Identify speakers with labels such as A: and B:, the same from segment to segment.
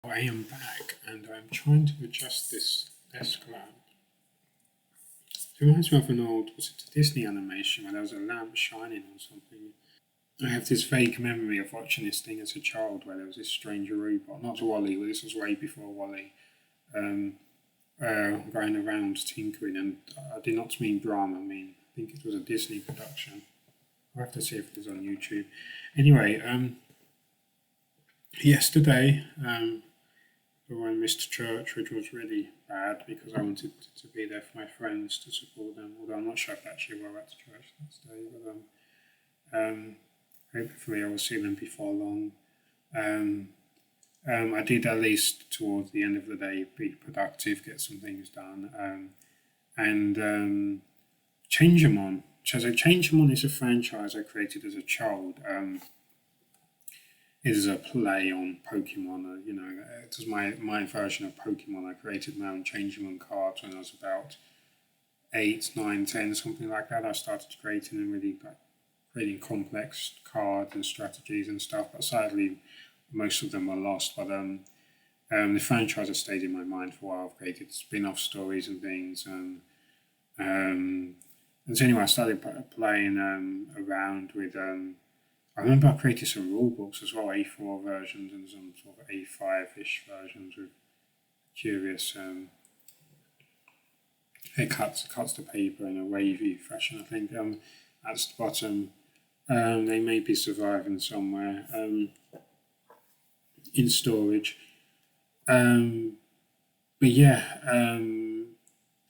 A: I am back and I'm trying to adjust this desk lamp. It reminds me of an old, was it a Disney animation where there was a lamp shining on something? I have this vague memory of watching this thing as a child where there was this strange robot, not Wally, but this was way before Wally, um, going around tinkering. And I did not mean drama, I think it was a Disney production. I'll have to see if it is on YouTube. Anyway, yesterday, I missed church, which was really bad because I wanted to be there for my friends to support them. Although I'm not sure if actually were at church that day, but hopefully I will see them before long. I did at least towards the end of the day be productive, get some things done, and Changermon. So Changermon is a franchise I created as a child. It is a play on Pokemon. It was my version of Pokemon. I created my own Changermon cards when I was about 8, 9, 10, something like that. I started creating them really creating complex cards and strategies and stuff. But sadly, most of them were lost. But the franchise has stayed in my mind for a while. I've created spin-off stories and things. And so anyway, I started playing around with. I remember I created some rule books as well, A4 versions and some sort of A5-ish versions with curious. It cuts the paper in a wavy fashion. I think at the bottom. They may be surviving somewhere in storage. But yeah,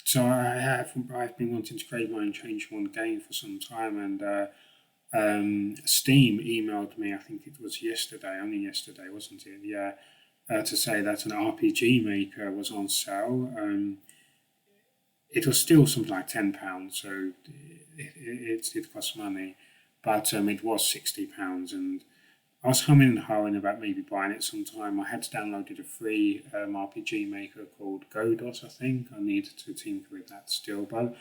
A: so I've been wanting to create my own Change One game for some time, and Steam emailed me. I think it was yesterday, only yesterday, wasn't it? Yeah, to say that an RPG maker was on sale. It was still something like £10, so it cost money, but it was £60, and I was humming and hawing about maybe buying it sometime. I had downloaded a free RPG maker called Godot, I think. I needed to tinker with that still, but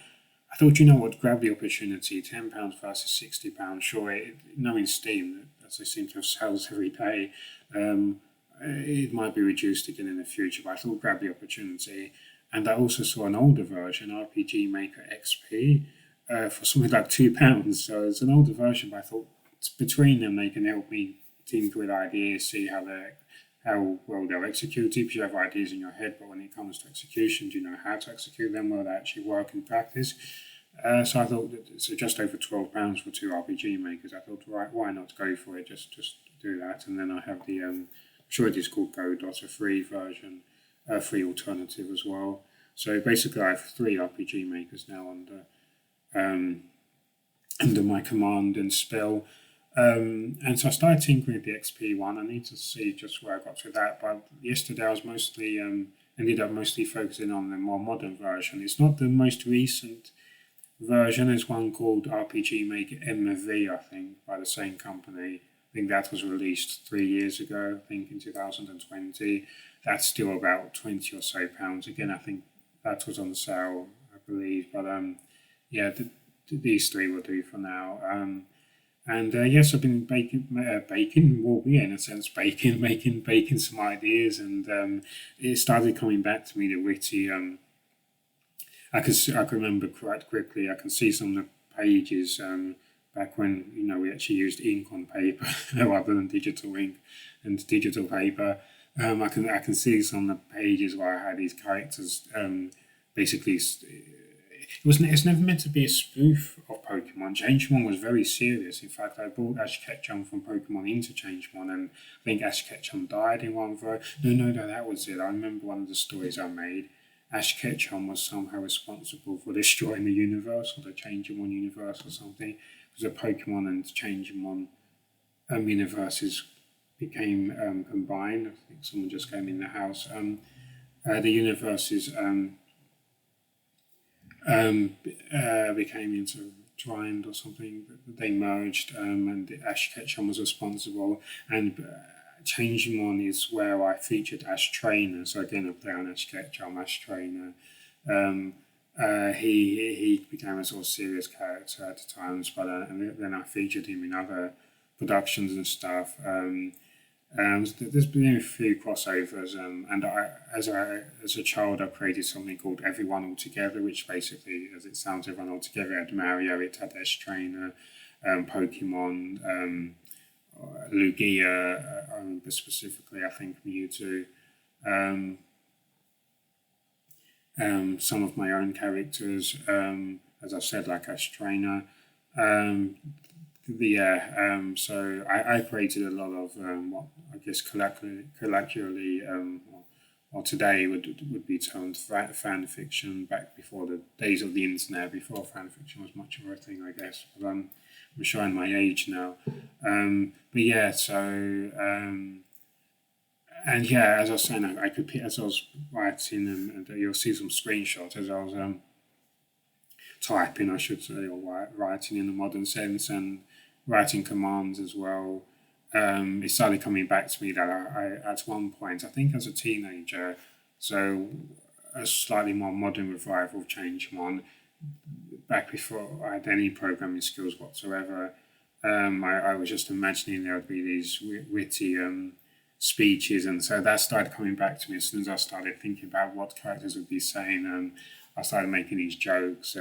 A: I thought, you know what, grab the opportunity. £10 versus £60. Sure, knowing Steam, as they seem to have sales every day, it might be reduced again in the future. But I thought, grab the opportunity. And I also saw an older version, RPG Maker XP, for something like £2. So it's an older version, but I thought between them they can help me tinker with ideas, see how well they'll execute it. Because you have ideas in your head, but when it comes to execution, do you know how to execute them? Will they actually work in practice? So I thought, so just over £12 for two RPG makers. I thought, right, why not go for it? Just do that, and then I have the I'm sure it is called Godot, a free version, a free alternative as well. So basically, I have three RPG makers now under my command and spell. And so I started tinkering with the XP one. I need to see just where I got to that. But yesterday I was ended up mostly focusing on the more modern version. It's not the most recent version. There's one called RPG Maker MV, I think, by the same company. I think that was released 3 years ago, I think in 2020. That's still about 20 or so pounds. Again, I think that was on sale, I believe. But yeah, these three will do for now. And yes, I've been baking, well, yeah, in a sense, baking some ideas, and it started coming back to me, the witty. I can remember quite quickly. I can see some of the pages back when we actually used ink on paper rather than digital ink and digital paper. I can see some of the pages where I had these characters basically. It's never meant to be a spoof of Pokemon. Changemon was very serious. In fact, I brought Ash Ketchum from Pokemon into Changemon, and I think Ash Ketchum died in one version. No, that was it. I remember one of the stories I made. Ash Ketchum was somehow responsible for destroying the universe, or the Changemon universe or something. Because the Pokemon and Changemon universes became combined. I think someone just came in the house. The universes became intertwined or something. They merged, and Ash Ketchum was responsible. And Changemon is where I featured Ash Trainer. So again, I play on Ash Ketchum, Ash Trainer. He became a sort of serious character at times, but and then I featured him in other productions and stuff. There's been a few crossovers, and as a child, I created something called Everyone All Together, which basically, as it sounds, everyone all together. It had Mario, it had S Trainer, Pokemon, Lugia, I remember specifically, I think Mewtwo. Um, some of my own characters, as I said, like S Trainer. Um, so I created a lot of what I guess colloquially, or today would be termed fan fiction. Back before the days of the internet, before fan fiction was much of a thing, I guess. But I'm showing my age now. But yeah, so and yeah, as I was saying, I could as I was writing, and you'll see some screenshots as I was typing, I should say, or writing in the modern sense, and writing commands as well. It started coming back to me that I at one point, I think as a teenager, so a slightly more modern revival of Changermon, back before I had any programming skills whatsoever. I was just imagining there would be these witty speeches, and so that started coming back to me as soon as I started thinking about what characters would be saying. I started making these jokes.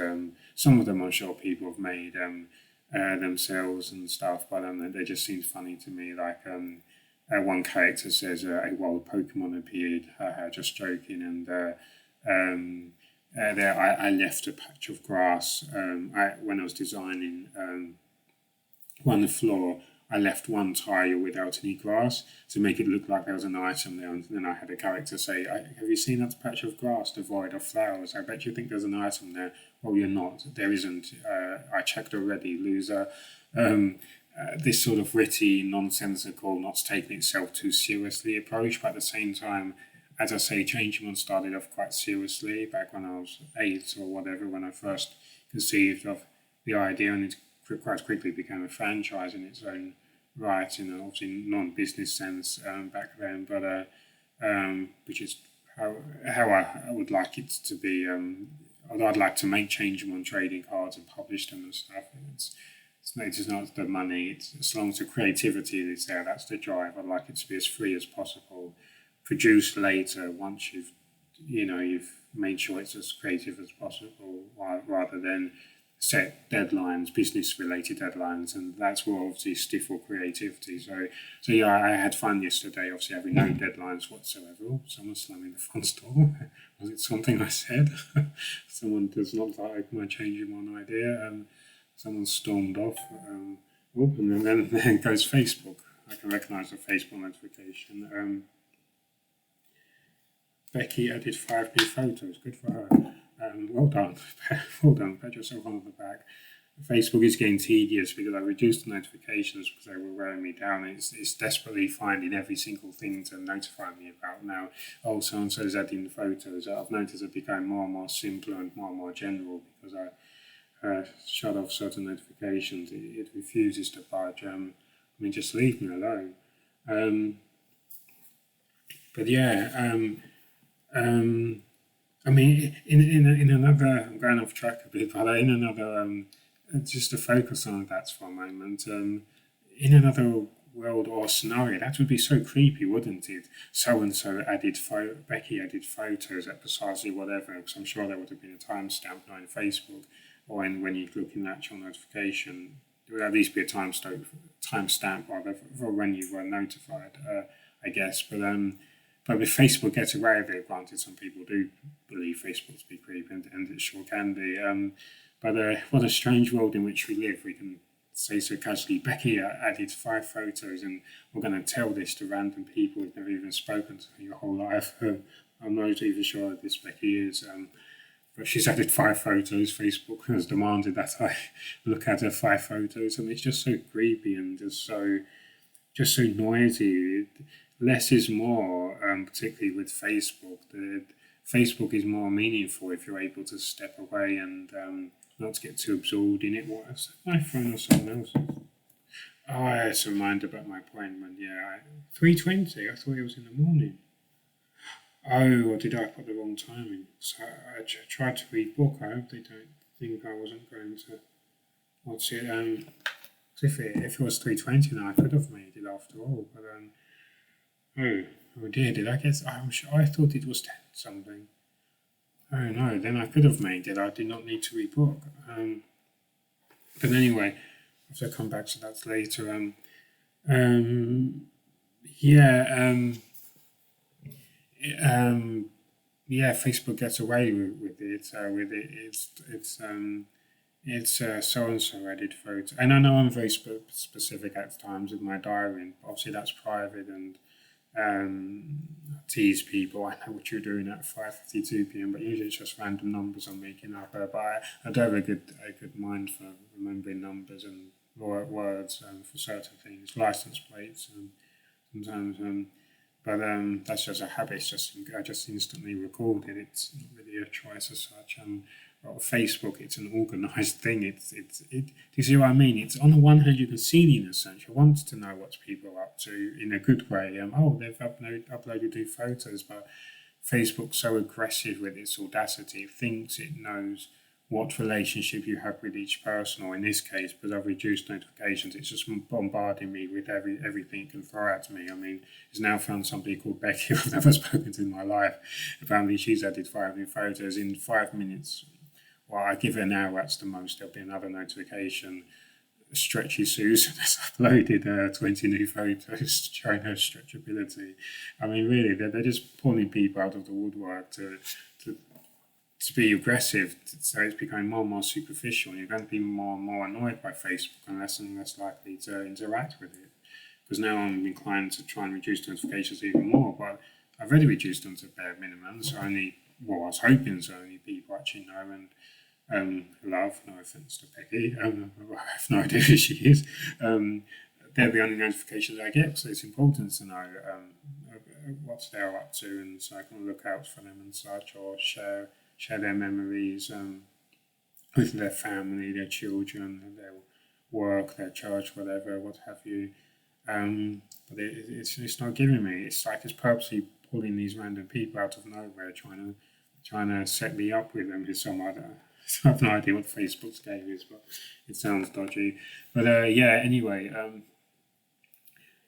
A: Some of them I'm sure people have made themselves and stuff, but they just seemed funny to me. Like one character says, "A wild Pokemon appeared," just joking, and there I left a patch of grass. When I was designing on the floor, I left one tile without any grass to make it look like there was an item there. And then I had a character say, "Have you seen that patch of grass devoid of flowers? I bet you think there's an item there." Well, you're not. There isn't. I checked already, loser. This sort of witty, nonsensical, not taking itself too seriously approach, but at the same time, as I say, Changemon started off quite seriously back when I was 8 or whatever, when I first conceived of the idea, and it quite quickly became a franchise in its own right, in an obviously non-business sense back then, but which is how I would like it to be. Although I'd like to make Changemon trading cards and publish them and stuff. It's not the money. It's as long as the creativity is there, that's the drive. I'd like it to be as free as possible, produced later once you've made sure it's as creative as possible, rather than set deadlines, business-related deadlines, and that's what obviously stifle creativity. So yeah, I had fun yesterday, obviously having no deadlines whatsoever. Oh, someone slamming the front door. Was it something I said? Someone does not like my changing one idea. Someone stormed off. And then goes Facebook. I can recognise the Facebook notification. Becky added 5 new photos. Good for her. Well done. Well done. Pat yourself on the back. Facebook is getting tedious because I reduced the notifications because they were wearing me down. It's desperately finding every single thing to notify me about now. Oh, so and so is adding the photos. I've noticed it became more and more simpler and more general because I shut off certain notifications. It refuses to budge. Just leave me alone. But yeah. In another, I'm going off track a bit, but in another, just to focus on that for a moment, in another world or scenario, that would be so creepy, wouldn't it? So and so Becky added photos at precisely whatever, because I'm sure there would have been a timestamp on Facebook, or when you look in the actual notification, there would at least be a timestamp rather for when you were notified, I guess. But if Facebook gets away with it, granted, some people do believe Facebook to be creepy, and it sure can be. But what a strange world in which we live. We can say so casually, Becky added 5 photos, and we're going to tell this to random people who've never even spoken to your whole life. I'm not even sure who this Becky is. But she's added 5 photos. Facebook has demanded that I look at her 5 photos. It's just so creepy and just so noisy. Less is more, particularly with Facebook. Facebook is more meaningful if you're able to step away and not to get too absorbed in it. What is my phone or someone else's? Oh, it's a reminder about my appointment. Yeah, 3:20. I thought it was in the morning. Oh, or did I put the wrong time in? So I tried to rebook. I hope they don't think I wasn't going to. What's it? If it was 3:20, then I could have made it after all. But Oh, oh dear, did I guess? I'm sure I thought it was 10 something. Oh no, then I could have made it. I did not need to rebook. But anyway, I have to come back to that later. Um, yeah, um, yeah. Facebook gets away with it. It's so and so edit photo, and I know I'm very specific at times with my diary. And obviously, that's private, and um, tease people. I know what you're doing at 5:52 p.m., but usually it's just random numbers I'm making up. But I do have a good mind for remembering numbers and words for certain things, license plates, sometimes. But that's just a habit. It's just I just instantly record it. It's not really a choice as such. Well, Facebook, it's an organised thing. Do you see what I mean? It's on the one hand you can see the innocence. You want to know what people are up to in a good way. Oh, they've uploaded new photos, but Facebook's so aggressive with its audacity. It thinks it knows what relationship you have with each person, or in this case, because I've reduced notifications, it's just bombarding me with everything it can throw at me. I mean, it's now found somebody called Becky I've never spoken to in my life. Apparently, she's added 5 new photos in 5 minutes. Well, I give her an hour, that's the most. There'll be another notification. Stretchy Susan has uploaded 20 new photos showing her stretchability. I mean, really, they're just pulling people out of the woodwork to to be aggressive, so it's becoming more and more superficial. You're going to be more and more annoyed by Facebook and less likely to interact with it. Because now I'm inclined to try and reduce notifications even more, but I've already reduced them to bare minimum, so only, well, I was hoping so only people actually know and love, no offence to Becky, I have no idea who she is. They're the only notifications I get, so it's important to know what they're up to, and so I can look out for them and such, or share their memories with their family, their children, their work, their church, whatever, what have you. But it's not giving me. It's like it's purposely pulling these random people out of nowhere, trying to set me up with them with some other. I have no idea what Facebook's game is, but it sounds dodgy. But yeah, anyway,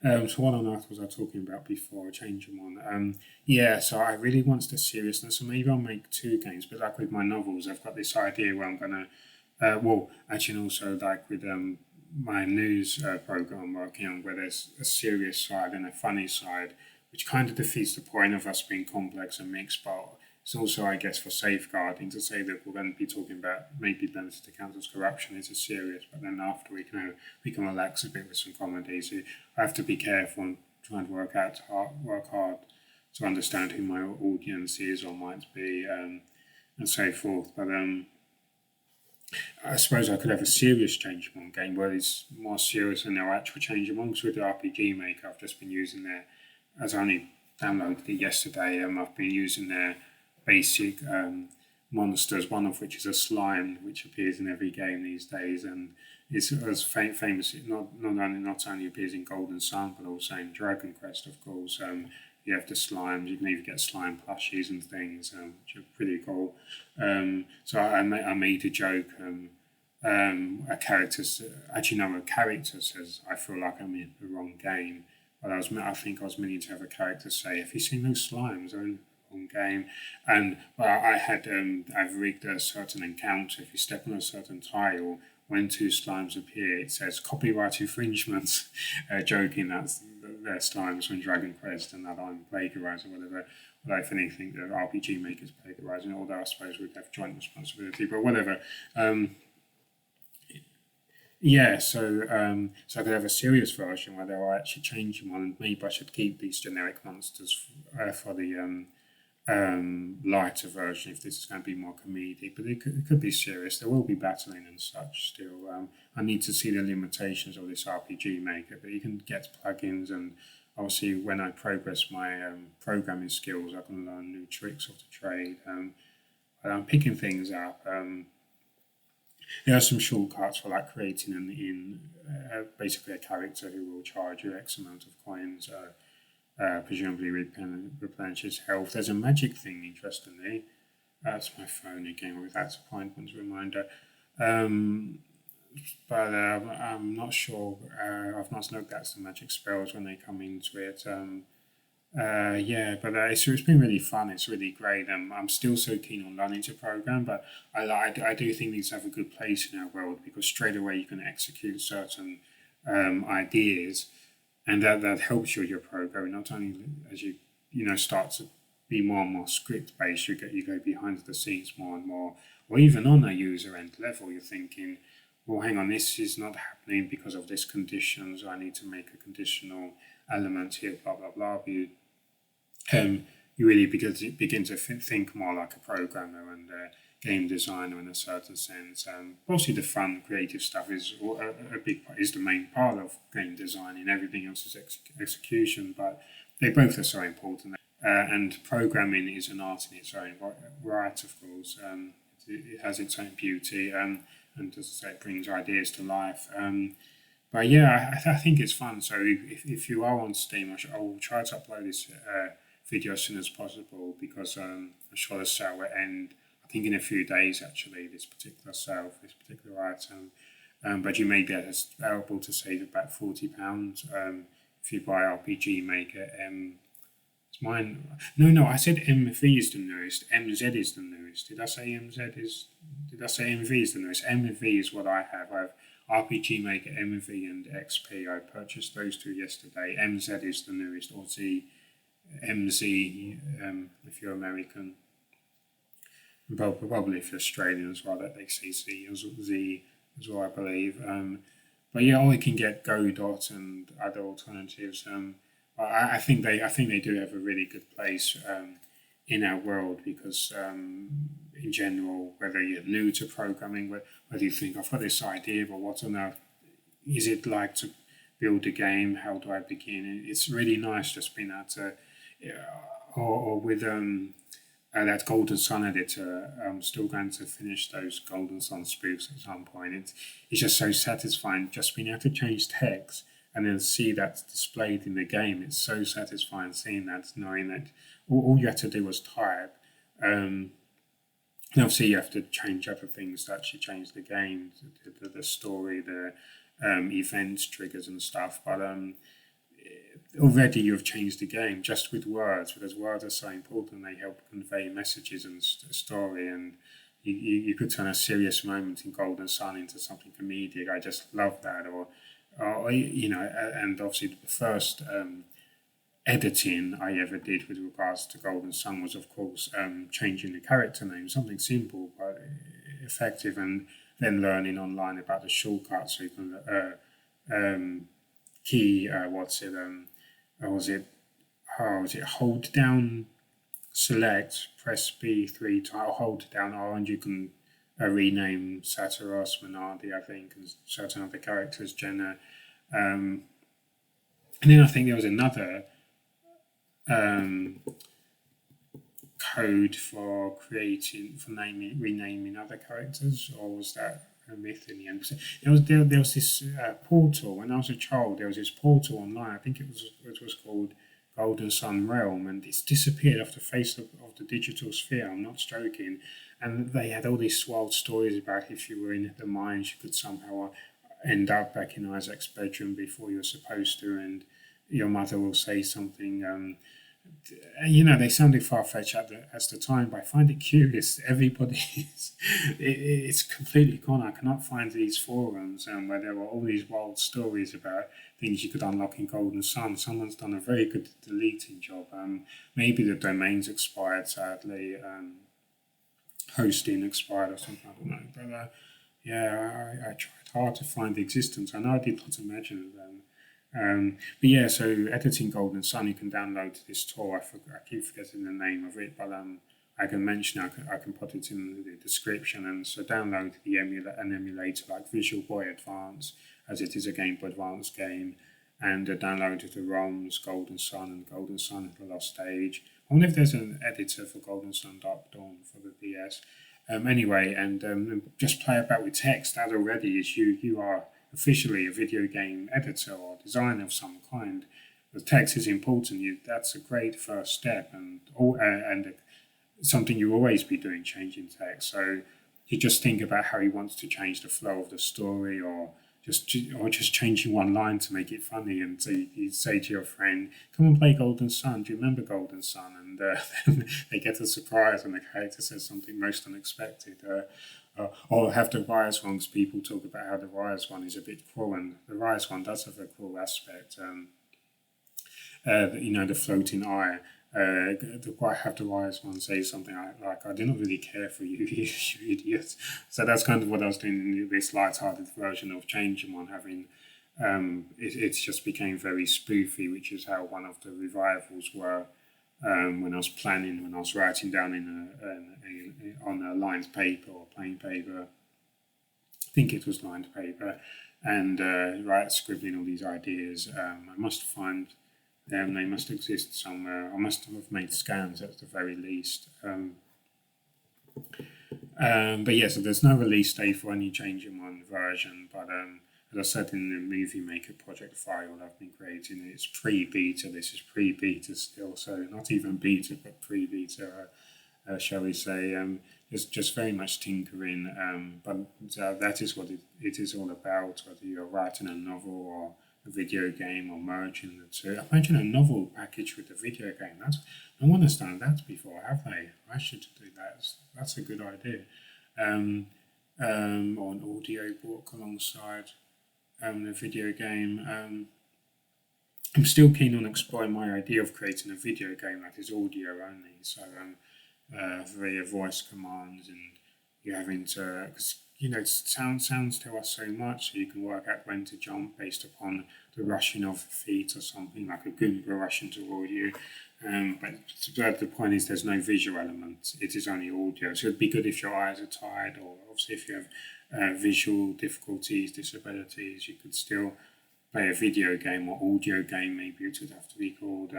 A: so what on earth was I talking about before? Changermon. Yeah, so I really want the seriousness, so maybe I'll make two games. But like with my novels, I've got this idea where I'm gonna, well, actually, and also like with my news program I'm working on, where there's a serious side and a funny side, which kind of defeats the point of us being complex and mixed. But it's also, I guess, for safeguarding to say that we're going to be talking about maybe benefits to council's corruption is a serious, but then after we can relax a bit with some comedy. So I have to be careful and try and work hard to understand who my audience is or might be, and so forth. But I suppose I could have a serious Changermon game where it's more serious than their actual Changermon. Because with the RPG Maker, I've just been using their, as I only downloaded it yesterday, I've been using their basic monsters, one of which is a slime, which appears in every game these days, and it's as famous. It not only appears in Golden Sun, but also in Dragon Quest, of course. You have the slimes. You can even get slime plushies and things, which are pretty cool. So I made a joke. A character actually no, a character says, "I feel like I'm in the wrong game." But I think I was meaning to have a character say, "Have you seen those slimes? They're in the wrong game." And I've rigged a certain encounter. If you step on a certain tile, when two slimes appear, it says copyright infringement, joking that they're slimes from Dragon Quest and that I'm plagiarising or whatever. But if anything, the RPG Maker's plagiarising, although I suppose we'd have joint responsibility, but whatever. Yeah, so I could have a serious version where they'll actually change them on, and maybe I should keep these generic monsters for the lighter version if this is going to be more comedic. But it could be serious. There will be battling and such still. I need to see the limitations of this RPG Maker, but you can get plugins, and obviously when I progress my programming skills, I can learn new tricks of the trade. I'm picking things up. There are some shortcuts for like creating basically a character who will charge you X amount of coins, presumably replenishes health. There's a magic thing, interestingly. That's my phone again with that appointment reminder. Um, but I'm not sure. I've not looked at some magic spells when they come into it. Yeah, but it's been really fun. It's really great. I'm still so keen on learning to program, but I do think these have a good place in our world because straight away you can execute certain ideas, and that helps you with your programming. Not only as you start to be more and more script based, you go behind the scenes more and more, or even on a user end level, you're thinking, well, hang on, this is not happening because of this condition, so I need to make a conditional element here, blah blah blah. You really begin to think more like a programmer and a game designer in a certain sense. Obviously, the fun, creative stuff is a big part, is the main part of game design, and everything else is execution. But they both are so important. And programming is an art in its own right, of course. It has its own beauty, and as I say, it brings ideas to life. But yeah, I think it's fun. So if you are on Steam, I will try to upload this video as soon as possible because I'm sure the sale will end, I think, in a few days actually, this particular sale for this particular item. But you may be able to save about £40 if you buy RPG Maker. It's mine. No, I said MV is the newest. MZ is the newest. Did I say MZ is? Did I say MV is the newest? MV is what I have. I have RPG Maker, MV, and XP. I purchased those two yesterday. MZ is the newest, or MZ if you're American. Probably if you're Australian as well, that they say Z as well, I believe. But yeah, or you can get Godot and other alternatives. I think they do have a really good place in our world because in general, whether you're new to programming, whether you think I've got this idea, but what on earth is it like to build a game? How do I begin? It's really nice just being able to, or with that Golden Sun editor. I'm still going to finish those Golden Sun spoofs at some point. It's just so satisfying just being able to change text and then see that displayed in the game. It's so satisfying seeing that, knowing that all you have to do was type. And obviously, you have to change other things to actually change the game, the story, the events, triggers, and stuff. But already you've changed the game just with words, because words are so important. They help convey messages and story. And you could turn a serious moment in Golden Sun into something comedic. I just love that. And obviously the first editing I ever did with regards to Golden Sun was, of course, changing the character name, something simple but effective, and then learning online about the shortcuts so you can hold down select, press B3 to hold down R, and you can rename Satiros, Minardi, I think, and certain other characters, Jenna. And then I think there was another code for renaming other characters, or was that a myth in the end? There was this portal when I was a child. There was this portal online. I think it was called Golden Sun Realm, and it's disappeared off the face of the digital sphere. I'm not joking. And they had all these wild stories about if you were in the mines, you could somehow end up back in Isaac's bedroom before you're supposed to, and your mother will say something. They sounded far-fetched at the time, but I find it curious. It's completely gone. I cannot find these forums where there were all these wild stories about things you could unlock in Golden Sun. Someone's done a very good deleting job. Maybe the domain's expired, sadly. Hosting expired or something, I don't know. But I tried hard to find the existence. I know I did not imagine them. But yeah, so editing Golden Sun, you can download this tool. I keep forgetting the name of it, but I can mention it. I can put it in the description. And so download an emulator like Visual Boy Advance, as it is a Game Boy Advance game, and download the ROMs Golden Sun and Golden Sun The Lost Age. I wonder if there's an editor for Golden Sun Dark Dawn for the DS. Anyway, and just play about with text. That already is you are officially a video game editor or designer of some kind. The text is important. That's a great first step, and something you always be doing, changing text. So you just think about how you want to change the flow of the story, or just changing one line to make it funny, and so you say to your friend, "Come and play Golden Sun. Do you remember Golden Sun?" And then they get a surprise when the character says something most unexpected. Or have the Rise one, because people talk about how the Rise one is a bit cruel, and the Rise one does have a cruel aspect. The floating eye. Have the Rise one say something like, "I do not really care for you, you idiot." So that's kind of what I was doing in this light-hearted version of Changermon, having it just became very spoofy, which is how one of the revivals were. When I was writing down on a lined paper or plain paper, I think it was lined paper, and scribbling all these ideas. I must find them. They must exist somewhere. I must have made scans at the very least. But yeah, so there's no release date for any Changermon version, but as I said in the Movie Maker project file I've been creating, it's pre-beta. This is pre-beta still, so not even beta, but pre-beta, shall we say. Just very much tinkering, but that is what it is all about, whether you're writing a novel or a video game or merging the two. Imagine a novel packaged with a video game. No one has done that before, have they? I should do that. That's a good idea. Or an audio book alongside the video game. I'm still keen on exploring my idea of creating a video game that is audio only. So via voice commands, and you're having to, because sounds tell us so much, so you can work out when to jump based upon the rushing of feet or something, like a Goomba rushing toward you. But the point is, there's no visual element, it is only audio. So it'd be good if your eyes are tired, or obviously if you have visual difficulties, disabilities, you could still play a video game or audio game, maybe it would have to be called.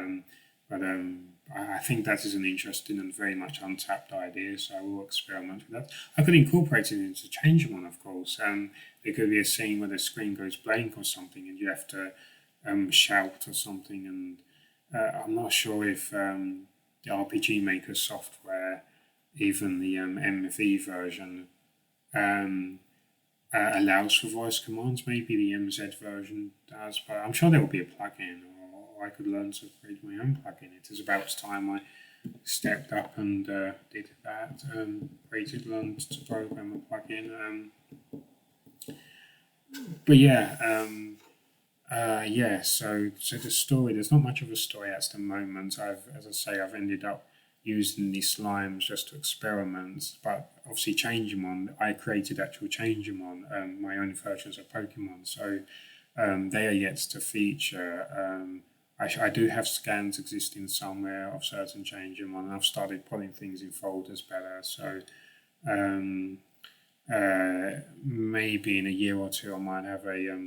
A: I think that is an interesting and very much untapped idea, so I will experiment with that. I could incorporate it into Changermon, of course. There could be a scene where the screen goes blank or something, and you have to shout or something. And I'm not sure if the RPG Maker software, even the MV version, allows for voice commands. Maybe the MZ version does, but I'm sure there will be a plugin, or I could learn to create my own plugin. It is about time I stepped up and did that. Learned to program a plugin. But yeah, so the story, there's not much of a story at the moment. I've ended up using these slimes just to experiment, but obviously Changermon, I created actual Changermon, my own versions of Pokemon, so they are yet to feature. I do have scans existing somewhere of certain Changermon, and I've started putting things in folders better, so maybe in a year or two I might have a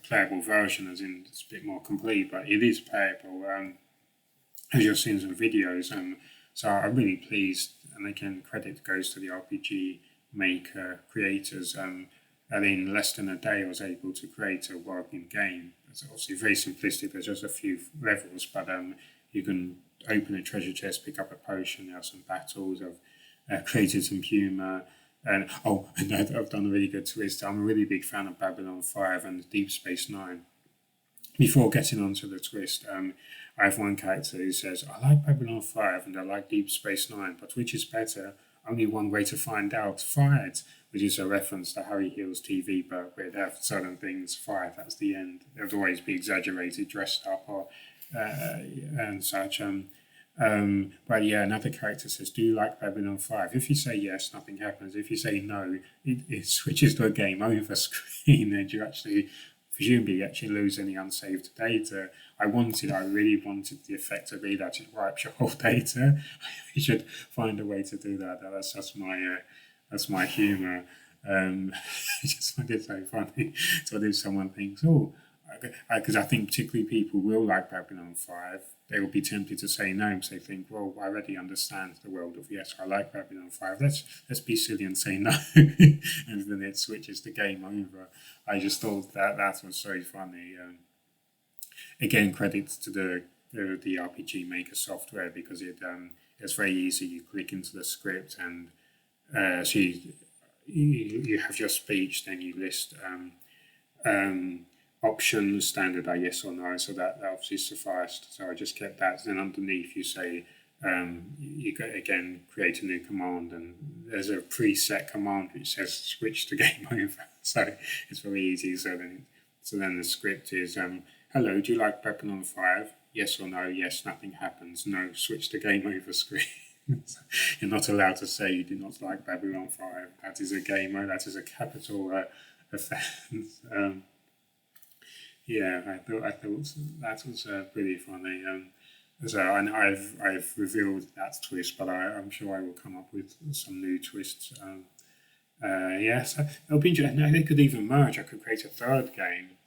A: playable version, as in it's a bit more complete, but it is playable, as you've seen some videos. So I'm really pleased, and again, credit goes to the RPG Maker creators, that in less than a day I was able to create a working game. It's obviously very simplistic, there's just a few levels, but you can open a treasure chest, pick up a potion, there are some battles, I've created some humour, and I've done a really good twist. I'm a really big fan of Babylon 5 and Deep Space Nine. Before getting onto the twist, I have one character who says, "I like Babylon 5 and I like Deep Space Nine, but which is better? Only one way to find out. Fired," which is a reference to Harry Hill's TV, but we'd have certain things fired. That's the end. They'd always be exaggerated, dressed up, or and such. But yeah, another character says, "Do you like Babylon 5? If you say yes, nothing happens. If you say no, it switches to a game over screen, and you presumably lose any unsaved data. I really wanted the effect to be that it wipes your whole data. You should find a way to do that. That's my humour. I just find it so funny. So if someone thinks, because I think particularly people will like Babylon 5, they will be tempted to say no, because they think, well, I already understand the world of yes, I like Babylon 5. Let's be silly and say no, and then it switches the game over. I just thought that was so funny. Again, credits to the RPG Maker software, because it's very easy. You click into the script and you have your speech, then you list options, standard are yes or no, so that obviously sufficed. So I just kept that. Then underneath you say you again create a new command, and there's a preset command which says switch to game over. So it's very easy. So then the script is hello, do you like Babylon 5? Yes or no? Yes, nothing happens. No, switch to game over screen. You're not allowed to say you do not like Babylon 5. That is a game over. That is a capital offence. Yeah, I thought that was pretty funny. So and I've revealed that twist, but I'm sure I will come up with some new twists. Yeah, so it'll be interesting. They could even merge. I could create a third game,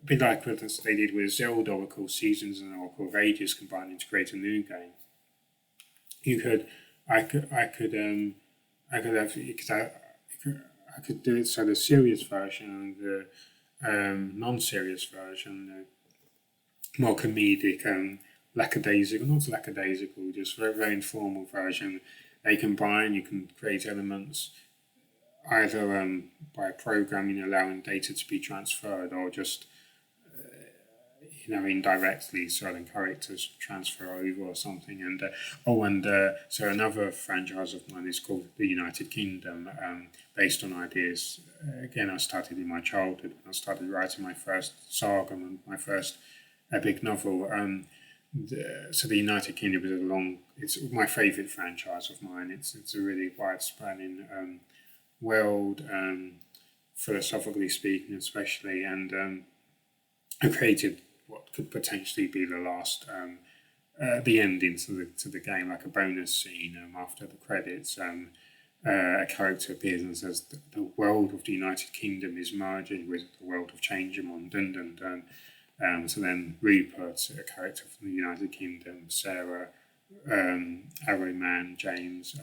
A: a bit like what they did with Zelda, Oracle Seasons and Oracle of Ages, combining to create a new game. You could, I could have, because I could do it so the serious version and the non-serious version, more comedic, lackadaisical, not lackadaisical, just very, very informal version. They combine, you can create elements either by programming, allowing data to be transferred, or just indirectly certain characters transfer over or something. And so another franchise of mine is called The United Kingdom, based on ideas. Again, I started in my childhood when I started writing my first saga, my first epic novel. So The United Kingdom is it's my favourite franchise of mine. It's a really wide-spanning world, philosophically speaking, especially, and I created what could potentially be the last, the ending to the game, like a bonus scene after the credits. A character appears and says the world of the United Kingdom is merging with the world of Changermon. Dun dun dun. So then Rupert, a character from the United Kingdom, Sarah, Arrowman, James,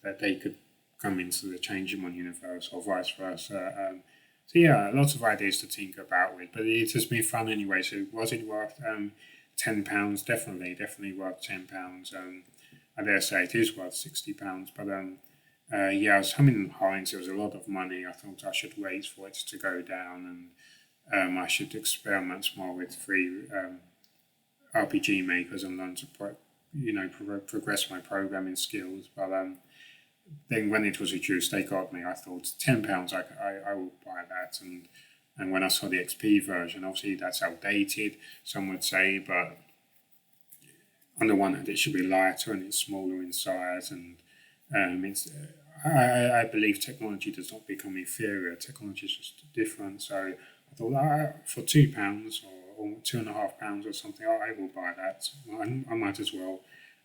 A: that they could come into the Changermon universe or vice versa. So yeah, lots of ideas to think about with, but it has been fun anyway. So was it worth £10? Definitely worth £10. I dare say it is worth £60, but yeah, I was humming and hawing. So it was a lot of money. I thought I should wait for it to go down, and I should experiment more with free RPG makers and learn to progress my programming skills. But then when it was reduced, they got me. I thought £10, I will buy that. And when I saw the XP version, obviously that's outdated, some would say, but on the one hand, it should be lighter and it's smaller in size. And I believe technology does not become inferior. Technology is just different. So I thought for £2 or £2.50 or something, I will buy that. I might as well.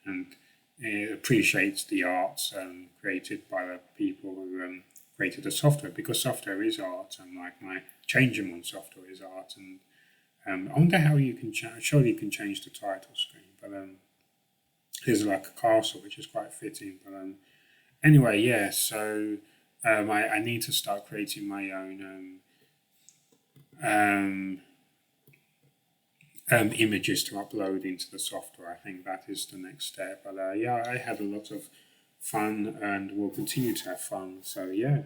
A: And it appreciates the arts created by the people who created the software, because software is art, and like my Changermon software is art. And I wonder how you can surely you can change the title screen, but there's like a castle which is quite fitting. But anyway, yeah. So I need to start creating my own images to upload into the software. I think that is the next step. But yeah, I had a lot of fun and will continue to have fun. So yeah,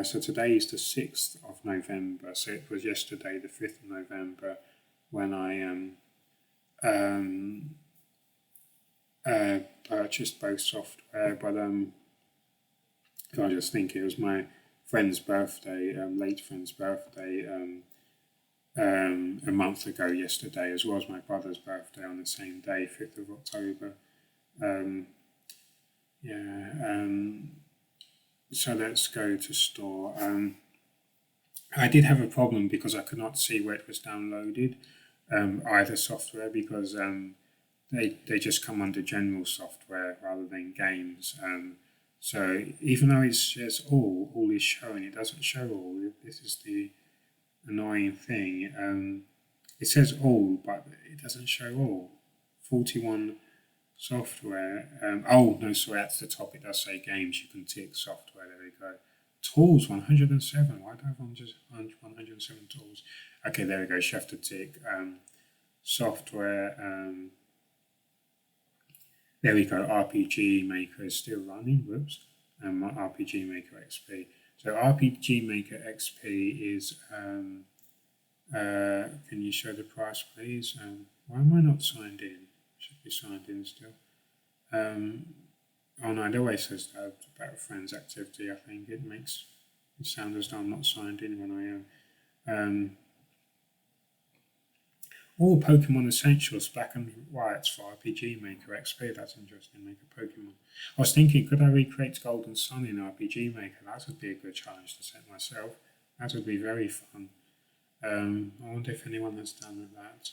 A: so today is the 6th of November. So it was yesterday, the 5th of November, when I purchased both software. But I just think it was my friend's birthday, late friend's birthday, a month ago yesterday, as well as my brother's birthday on the same day, 5th of October. So let's go to store. I did have a problem because I could not see where it was downloaded, either software, because they just come under general software rather than games. So even though it says all is shown, it doesn't show all. This is the annoying thing. It says all, but it doesn't show all. 41 software. Oh, no, sorry, at the top it does say games. You can tick software. There we go. Tools, 107. Why do I have just 107 tools? Okay, there we go. You have to tick software. There we go. RPG Maker is still running. Whoops. RPG Maker XP. So RPG Maker XP is, can you show the price please? Why am I not signed in? Should be signed in still. Oh no, it always says that about friends activity. I think it makes it sound as though I'm not signed in when I am. All Pokemon Essentials, Black and Whites for RPG Maker XP. That's interesting. Make a Pokemon. I was thinking, could I recreate Golden Sun in RPG Maker? That would be a good challenge to set myself. That would be very fun. I wonder if anyone has done that.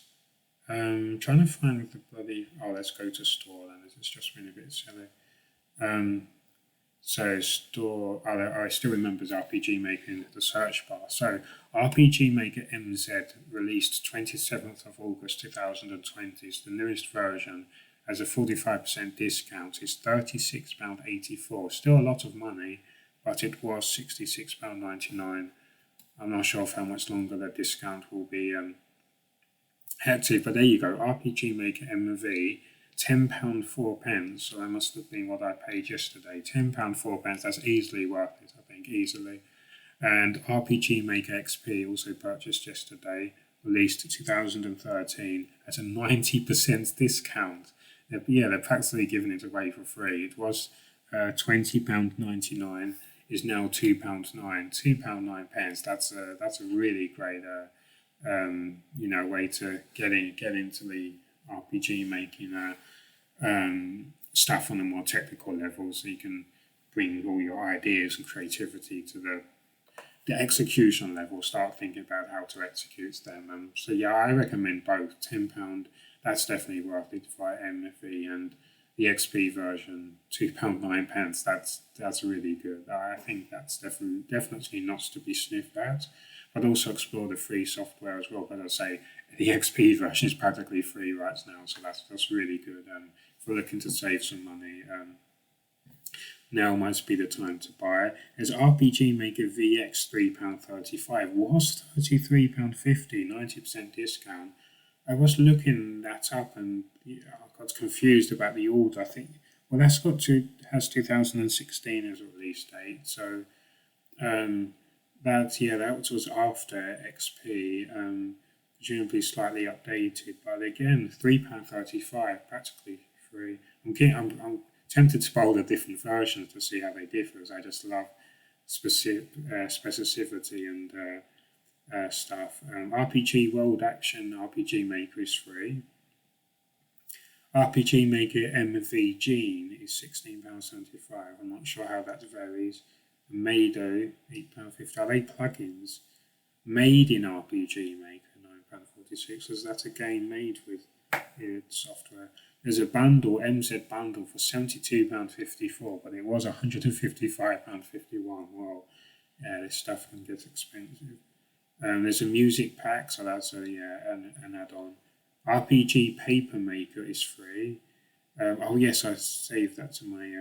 A: Trying to find the bloody. Oh, let's go to store then. It's just been a bit silly. So store. I still remember RPG Maker in the search bar. So RPG Maker MZ released 27th of August 2020. It's the newest version. Has a 45% discount. It's £36.84. Still a lot of money, but it was £66.99. I'm not sure for how much longer the discount will be active, but there you go. RPG Maker MV, £10 4 pence. So that must have been what I paid yesterday. £10 4 pence. That's easily worth it, I think, easily. And RPG Maker XP, also purchased yesterday, released 2013 at a 90% discount. Yeah, they're practically giving it away for free. It was £20.99. Is now £2.09, £2.09 pence. That's a really great way to get into the RPG making stuff on a more technical level, so you can bring all your ideas and creativity to the execution level. Start thinking about how to execute them. So yeah, I recommend both. £10, that's definitely worth it for MFE, and the XP version, £2.09 pence. That's really good. I think that's definitely not to be sniffed at. But also explore the free software as well. But I say the XP version is practically free right now, so that's really good. If we're looking to save some money, now might be the time to buy. There's RPG Maker VX £3.35. Was £33.50, 90% discount. I was looking that up and I got confused about the order. I think has 2016 as a release date, so that was after XP, presumably slightly updated. But again, £3.35, practically free. I'm tempted to buy all the different versions to see how they differ, as I just love specificity and stuff. RPG World Action RPG Maker is free. RPG Maker MV Gene is £16.75. I'm not sure how that varies. Mado, £8.50. Are they plugins? Made in RPG Maker, £9.46. Is that a game made with software? There's a bundle, MZ bundle, for £72.54, but it was £155.51. Well, yeah, this stuff can get expensive. There's a music pack, so that's an add-on. RPG Paper Maker is free. Oh yes, I saved that to my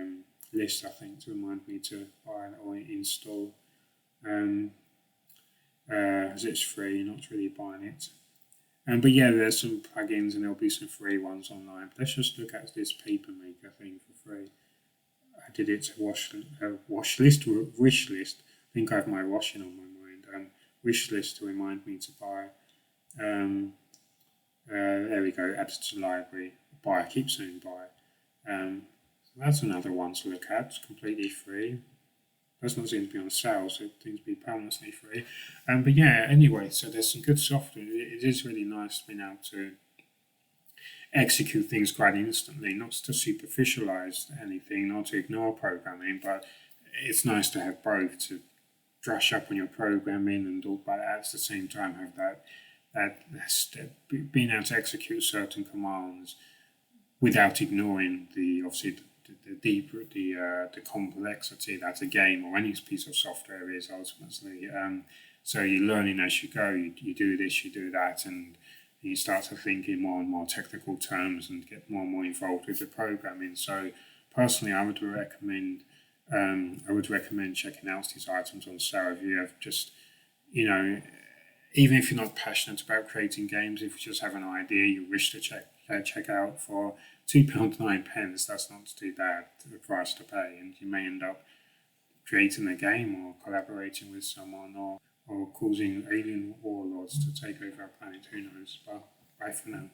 A: list, I think, to remind me to buy or install. As it's free, not really buying it. But yeah, there's some plugins and there'll be some free ones online. But let's just look at this Paper Maker thing for free. I did it to wish list. I think I have my washing on my mind. Wish list to remind me to buy. There we go, add to library. Buy, I keep saying buy. That's another one to look at. It's completely free. Does not seem to be on sale, so it seems to be permanently free. But yeah, anyway, so there's some good software. It is really nice to be able to execute things quite instantly, not to superficialize anything, not to ignore programming, but it's nice to have both, to brush up on your programming and all, but at the same time have that being able to execute certain commands without ignoring the complexity that a game or any piece of software is ultimately. So you're learning as you go. You do this, you do that, and you start to think in more and more technical terms and get more and more involved with the programming. So personally, I would recommend checking out these items on sale if you have just, even if you're not passionate about creating games, if you just have an idea you wish to check out for £2.09, that's not too bad, the price to pay, and you may end up creating a game or collaborating with someone or causing alien warlords to take over our planet. Who knows? But bye for now.